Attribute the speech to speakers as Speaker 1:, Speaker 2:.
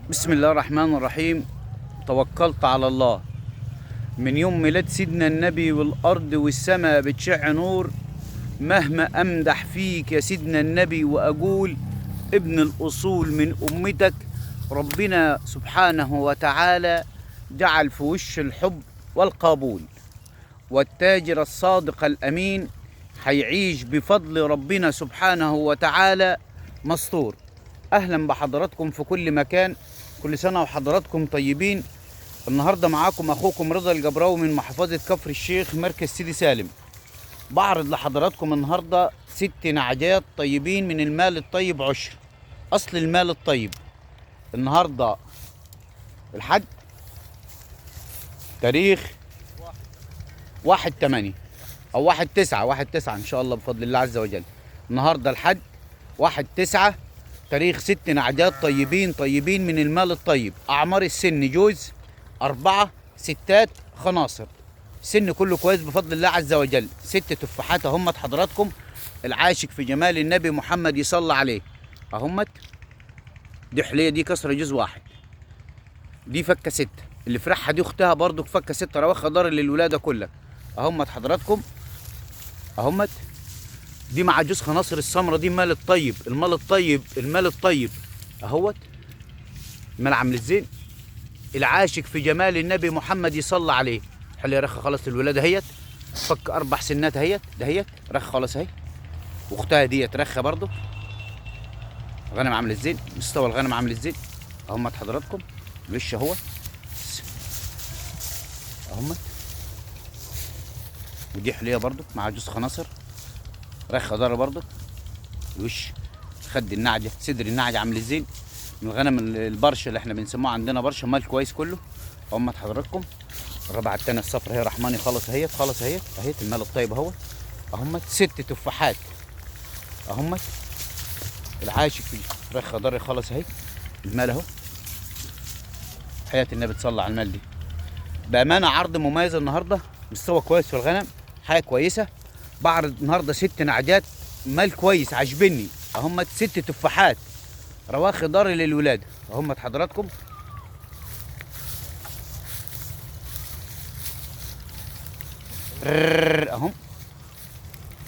Speaker 1: بسم الله الرحمن الرحيم. توكلت على الله. من يوم ميلاد سيدنا النبي والأرض والسماء بتشع نور. مهما أمدح فيك يا سيدنا النبي وأقول ابن الأصول من أمتك، ربنا سبحانه وتعالى جعل في وش الحب والقبول، والتاجر الصادق الأمين حيعيش بفضل ربنا سبحانه وتعالى مستور. أهلا بحضراتكم في كل مكان، كل سنة وحضراتكم طيبين. النهاردة معاكم أخوكم رضا الجبراوي من محافظة كفر الشيخ مركز سيدي سالم. بعرض لحضراتكم النهاردة 6 نعجات طيبين من المال الطيب عشر، أصل المال الطيب. النهاردة الحد تاريخ 1/8 أو 1/9 إن شاء الله بفضل الله عز وجل. النهاردة الحد 1/9 تاريخ 6 نعجات طيبين من المال الطيب. أعمار السن جوز 4 ستات خناصر، السن كله كويس بفضل الله عز وجل. 6 تفاحات اهمت حضراتكم. العاشق في جمال النبي محمد يصلى عليه اهمت. دي حليه، دي كسره جوز واحد، دي فكه 6. اللي فرحها دي اختها برضو فكه 6 رواق خضار للولاده كلها اهمت حضراتكم اهمت. دي مع جوز خناصر السمره، دي المال الطيب المال الطيب اهوت. المال عامل الزين. العاشق في جمال النبي محمد يصلى عليه. حلي رخة خلاص الولاده هيت، فك 4 سنات اهيت، دهيت رخة خلاص اهي. واختها ديت رخة برضو. غنم عامل الزين، مستوى الغنم عامل الزين اهمت حضراتكم. الوش اهوت اهمت. ودي حليه برضو مع جوز خناصر رخة ضر برضو. الوش خد النعجه، صدر النعجه عامل الزين. من الغنم البرشه اللي احنا بنسموها عندنا برشه، مال كويس كله اهمت حضراتكم. الرابعه التانيه الصفرا هي رحماني خالص اهيت، خالص اهيت المال الطيب اهوت اهمت. 6 تفاحات اهمت. العاشق في رخة ضر خالص اهي. المال اهو. حياة النبي تصلى على المال دي. بامانه عرض مميز النهارده، مستوى كويس في الغنم، حاجه كويسه. بعرض النهارده 6 نعجات مال كويس عاجبني اهمت. 6 تفاحات رواق خضار للولاده اهمت حضراتكم. اهم